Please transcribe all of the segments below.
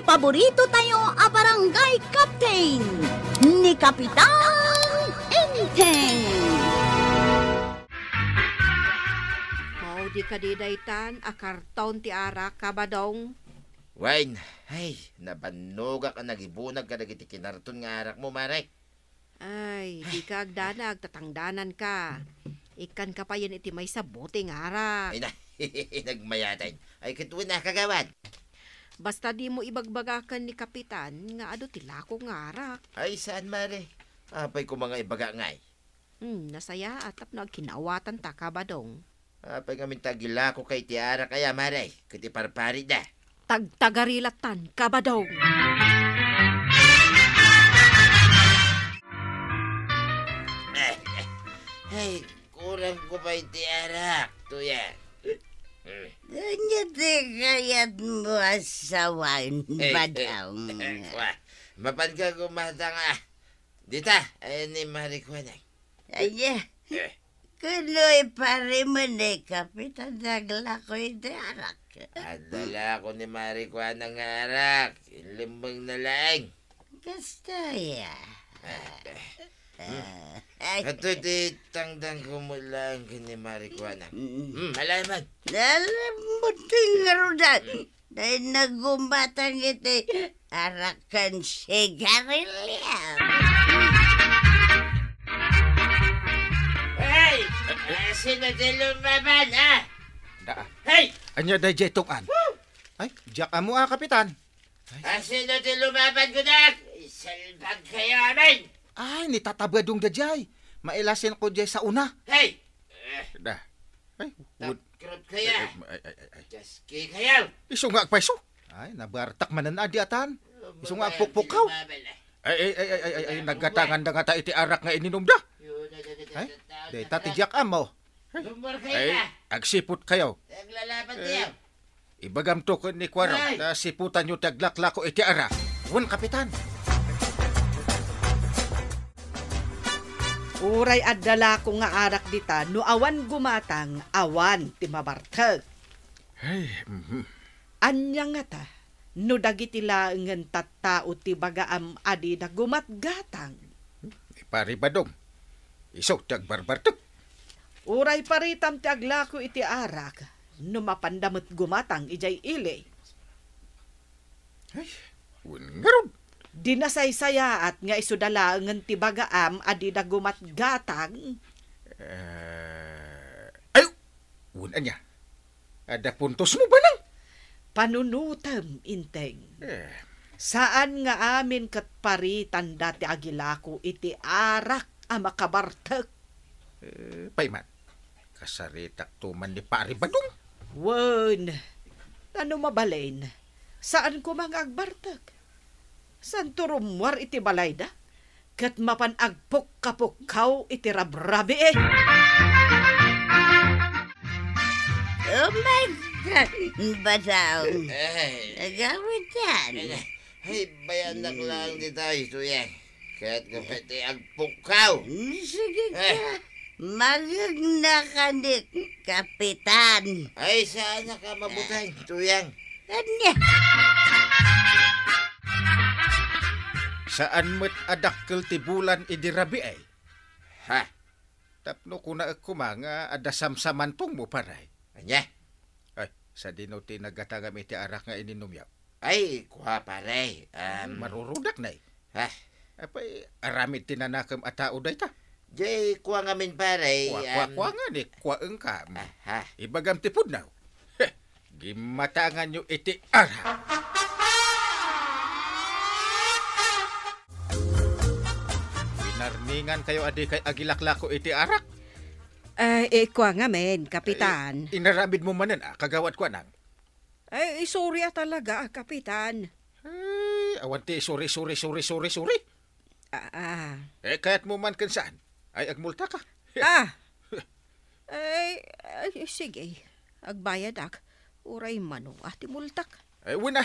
paborito tayo a barangay captain ni Kapitan Enteng. Mao di ka didaytan a karton ti arak kabadong. Wine, ay, nabanuga ka nagibunag ka nagiti kinarton nga arak mo, Mare. Ay, di ka agdanag, tatangdanan ka. Ikan ka pa yan iti may sabuti nga arak. Ay na, nagmayatay. Ay, kituwin na kagawad. Basta di mo ibagbagakan ni Kapitan nga ado tilako nga arak. Ay, saan, Mare? Apay ko mga ibaga ngay. Nasaya atap na kinawatan ta kabadong. Apay ngamin tagila ko kay ti arak kaya, Mare. Kiti parpari da. Tagtagarilatan kabadong. Ay, kurang ko pa iti arak. Tuya. Ano di kayat mo asawan, badang? Mapan ka kumata nga. Dita, ay ni Marikwanang. Anya, kuloy pare mo ni Kapitan Dagla ko iti arak. Adala ko ni Marikwanang nga arak. Ilimbang na laing. Kastaya. Ato iti tangdang ko mo lang ni Marikwanang. Malaman. Alam mo tingarudan. Dahil nagumatang iti arakan sigarilya. Hey! Sino di lumaban, ha? Da. Hey! Anya da jetongan. Ay, jak amo Kapitan. Sino di lumaban ko na? Isalbag kayo amin! Ay, nitatabadong da jay. Mailasin ko jay sa una. Hey! Da. Ay, Takrot kaya. ay. Jaski kayo. Iso nga agpaiso. Ay, nabartak manan adiatan. Iso nga pukpukaw. Ay, nagatangan da nga ta iti arak nga ininom da. Ay, day tatijak amo. Lumor kayo Ay, na. agsiput kayo. Naglalaban kayo. Ibagam to ko ni Kwaro Ay. na siputan nyo taglaklako iti arak. Wan, Kapitan. Uray adala ko nga arak dita, no awan gumatang, awan ti mabartag. Ay, Anya nga ta, no dagitila ngan tattao ti bagaam adi na gumatgatang. Iparibadong. Iso tagbarbartok. Uray paritam ti aglako iti arak, no mapandamot gumatang ijay ili. Ay, ungarod. Dinasaysayaat nga isudala ngan ti bagaam adi na gumatgatang. Ay, una niya. Ada puntos mo ba nang? Panunutam, Inteng. Saan nga amin kat paritan dati agilako iti arak a makabartek? Payman, kasaritak tuman ni Paribadong. Wen, ano mabalain? Saan ko mga agbartek? San turumwar iti balayda? Kat mapan agpok-kapukkaw iti rabrabi eh. Oh my God, badang. Ay. Nagawin yan. Ay, bayanak lang di tayo, tuya. Kahit kapiti agpukaw. Sige ka. Magagna ka ni Kapitan. Ay, saan na ka mabutay, tuyang? Anya. Saan mo't adakkel ti bulan idirabi ay? Ha? Tapno ko na ako mga adasamsamantong mo paray. Anya? Ay, sa dino ti nagatagam iti arak nga ininom yaw. Ay, kuha pare. Marurudak na eh. Ha? Apay, aramid tinanakam at tao day ta. Jay, kuha ngamin pare. Kwa nga ni, kwa engka. Ha? Ibagam ti pudnaw. Gimatangan nyo iti arak. Pinarningan kayo adi kay agilaklako iti arak. Kwa nga men, Kapitan. Inaramid mo manan, kagawat ko nang. Sorry talaga, Kapitan. Ay, awanti, sorry. Kaya't mo man kan saan? Ay, agmulta ka. Sige. Agbayad ak. Uray manong ati multak. Ay, wala.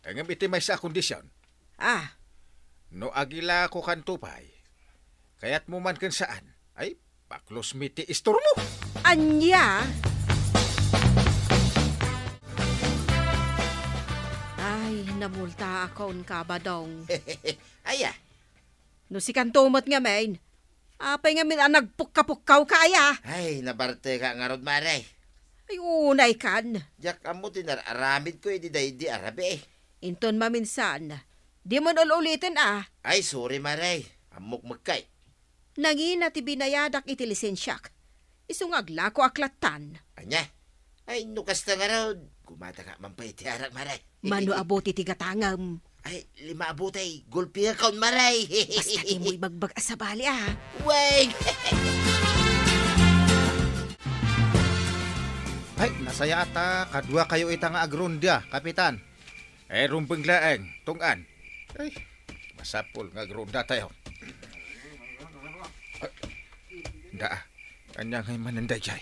Ang iti may sa kondisyon. No agila ko kantupay. Kaya't mo man kan saan? Ay, paklos miti istor mo. Anya? Ay, Ay, namulta akon kabadong. Aya, No si kantumot nga main. Apay nga min nagpukka-pukkaw kaya. ay, nabarte ka nga rod, Maray. Ay, unay kan. Jak amo tinararamid ko, di di arabe. Inton maminsan. Di mo ulitin Ay, sorry, Maray. Amok magkay. Nangina ti binayadak iti lisensyak. Isungagla ko aklatan. Anya, ay, nukas na nga rod. Kumata ka man pa itiarak, Maray. Mano abot iti gatangam. Ay, 5 abutay. Gulpi ka, Maray. Basta di mo'y bagbag asabali Wait! Ay, nasaya ata. Kadwa kayo ita nga agrundya, kapitan. Rumbeng laeng, tungan. Ay, masapol nga agrunda tayo. Da, kanya ngay mananda jay.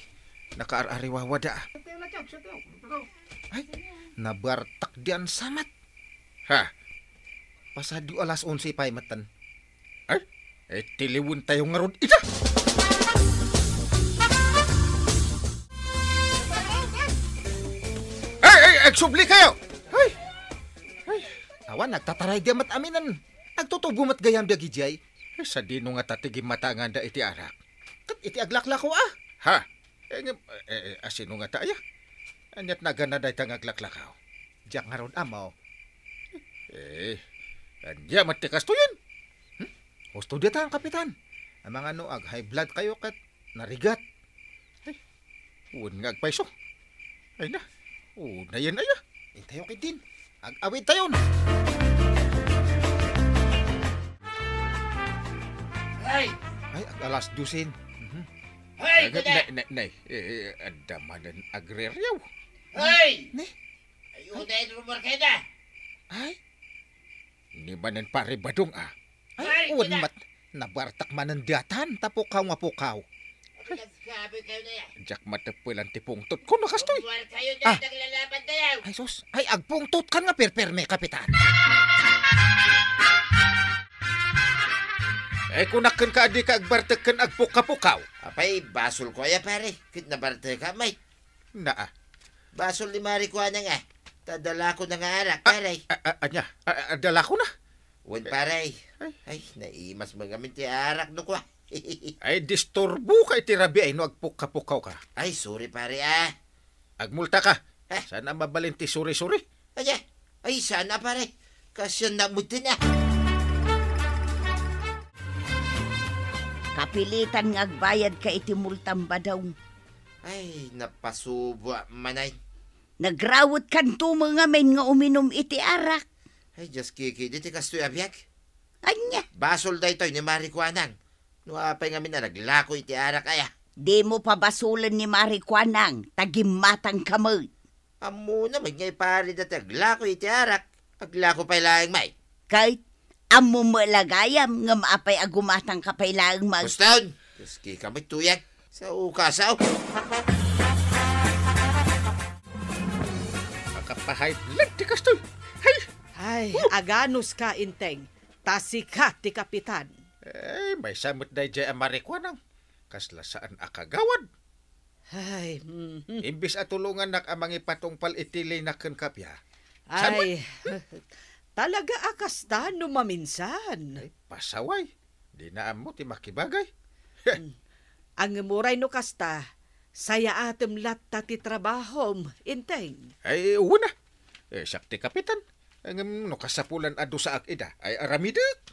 Nakaarariwawa da. Ay, nabartak diyan samat. Ha? Pasadi alas 11 pa'y matan. Ay, tiliwin tayo nga ron ita. Ay, subli kayo! Ay, awan, nagtataray di mat aminan. Nagtutubo mat gayam da gijay. Sa dino nga tatigim matangan da iti arak. Kat iti aglakla ko Ha? Asino nga tayo? Anyat nagana da itang aglaklakaw. Diyak nga ron amaw. Andya matikas to yun. Gusto di tayo, kapitan. Ang mga ag high blood kayo kat narigat. Ay, uwan nga agpaiso. Ay na, na yan aya. Intayo kay din. Ag-awit tayo na. Ay! Ay, alas 12. Ay, kuda! Nay, adamanan agreryaw. Ay! Ne? Ay, unay rumor kayo na! Ay, ni manan pare badong Ay, uwan kuda! mat, nabartak manan datan, tapukaw nga pukaw. Sabi kayo na yan. Diyak matapulan tipungtot ko nakastoy. Rumor kayo na naglalaban tayo. Ay sus, ay agpungtot kan nga perperme, kapitan. Kunakan ka adi ka agbartak kan agpuka-pukaw. Apay, basol ko ya pare. Kit na barte ka, may. Naa. Basol ni Marikuana nga. Tadala ko na nga arak, pare. Anya, dala ko na. Uwan, pare. Ay, naimas mga minti arak no ko. Ay, disturbo ka itirabi ay no agpuka-pukaw ka. Ay, sorry, pare, Agmulta ka. Sana mabalinti suri-suri. Ay, sana, pare. Kasi namuti na. Kapilitan nga agbayad ka iti multang badaw. Ay, napasubo manay. Nagrawot kan mga men nga uminom iti arak. Ay, just kiki, diti kastoy abyak. Anya, Basol da ito ni Marikuanang. No apay nga na naglako iti arak aya. di mo pabasulan ni Marikuanang, tagimatang kamoy. Amo naman ngay pare dati aglako iti arak. Aglako pa'y laing may. Kahit amo malagayam nga maapay agumatang kapay laang mag... Gustaon, just kika may tuyag. Sa ukasaw. Makapahay blood ti kastoy. Hay! Ay, aganos ka, Inteng. Tasika, ti kapitan. May samot na dyan ang marikwanang. Kaslasaan akagawad. Ay, Imbis at tulungan nak amang ipatungpal itilay na kapya. ay, talaga akasta no maminsan. Ay, pasaway. Di na amo ti makibagay. Ang muray no kasta, saya atem latta ti trabahom, Inteng. Ay, una. Sakti kapitan. Ang no kasapulan adu sa akida ay aramidak.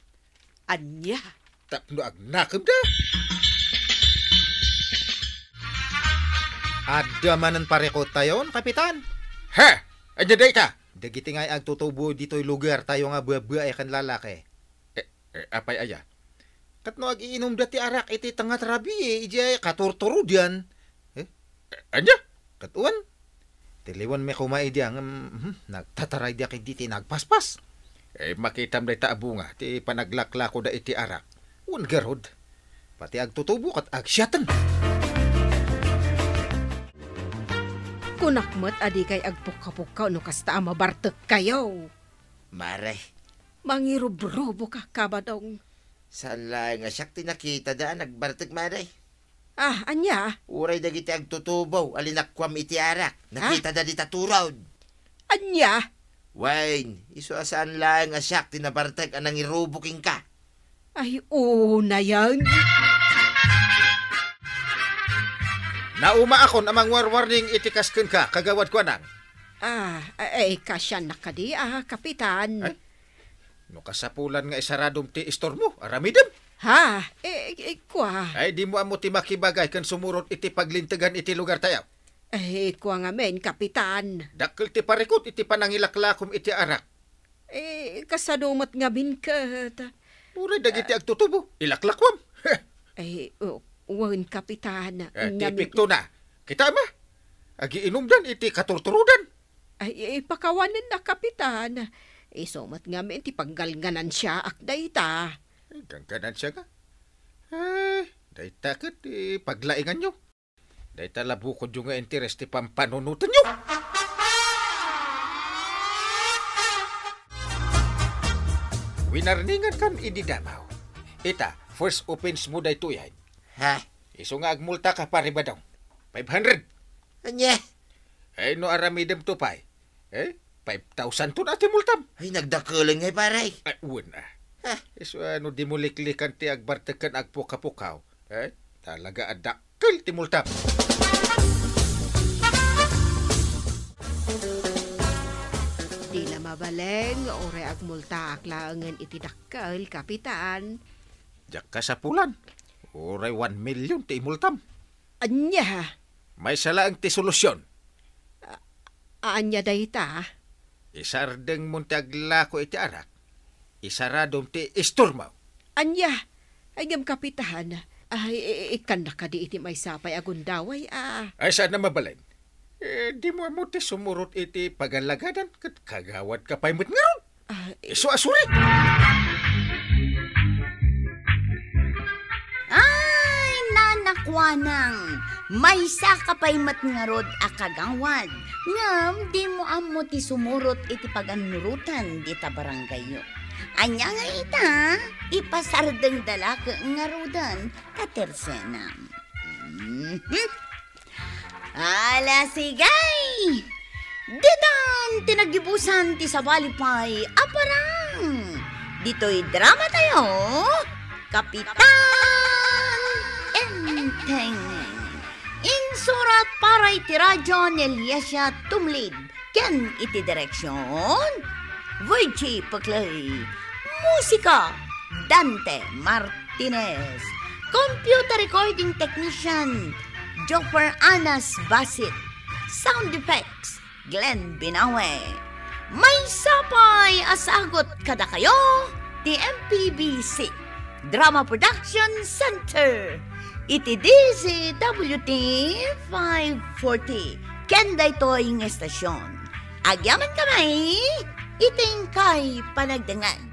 Anya, Tapno agnakam da. Ada manan pareko tayon, kapitan. Ha? Anya day ka? Dagiti nga agtutubo dito'y lugar tayo nga buwa-buwa ay kan lalaki. Apay aya? Katno ag-iinom dati arak iti tangat rabi ijay katurturo diyan. Anya? Katuan? Tiliwan may kumay diyan nagtataray diya kay diti nagpaspas. Makitam day taabunga ti panaglakla ko da iti arak. Un garod. Pati agtutubo kat agsyatan. kunakmat adi kay agpuka-puka no kasta mabartek kayo. Mare, Mangirubrobo ka kabadong. sala nga siyak tinakita daan nagbartek, Mare. Ah, anya? Uray dagiti agtutubaw, alinakwam iti arak. Nakita da di taturaw. Anya? Wine, iso asaan lang asyak tinabartag anang irubuking ka. Ay, oo na yan. Nauma akon amang warning itikasken ka, kagawad ko nang. Ay, kasya na ka di, kapitan. Ay? No kasapulan nga isaradom ti istor mo, aramidem. Ha? Kwa. Ay, di mo amo ti makibagay kan sumurot iti paglintegan iti lugar tayaw. Kwa nga men, kapitan. Dakkel ti parikot iti panangilaklakom iti arak. Kasadumat nga binkat. Uray dagiti agtutubo, ilaklakwam. Wan, kapitan. Ti pikto na. Kita ma, agiinom dan iti katurturudan. Ay, pakawanan na, kapitan. Sumat nga men, ti paggalganan siya, akday ta. Gangganan siya ka. Ay, dayta kat, paglaingan nyo. Dayta labukod yung nga interes ti pampanunutan nyo. Winarningan kan idi Davao. Ita, first offense mo day tuyay. Ha? Iso nga agmulta ka pare ba daw? 500. Anya? Ay, no aramidem to pay. 5,000 to natin multam. Ay, nagdakulang ngay paray. Ay, uwan na. Iso ano di mo liklikan ti agbartekan agpukapukaw. Talaga adakkel ti multam. Di na mabaleng, ore agmulta aklangan iti dakkel, kapitan. Diyak ka sa pulan. Oray 1 million ti multam. Anya? May sala ang ti solusyon. Anya dayta? Isardeng mo ti aglako iti arak. Isaradom ti isturmaw. Anya? Ayam kapitan. Ay, ikan na ka di iti may sapay agundaway, Ay, saan na mabaleng? Di mo ti sumurot iti pagalagadan kat kagawad ka pa'y ngaron. Iso asuri. Ay, nanakwanang. May sakapay matngarod akagawad. Ngam, di mo amo ti sumurot iti paganurutan di ta baranggayo. Anya nga ita, ipasardeng dala ka ngarudan katersenam. Ala sigay! Ditan tinagibusan ti sabalipay aparang. Dito'y drama tayo, Kapitan Enteng. Insurat para iti radyo ni Eliasya Tumlid. Ken iti direksyon, Virgie Paclay. Musika, Dante Martinez. Computer recording technician, Joffer Anas Basit. Sound effects, Glenn Binawe. May sapay asagot kada kayo, the MPBC Drama Production Center. Iti DZWT 540. Kenda ito yung estasyon. Agyaman kamay, iting kay panagdangan.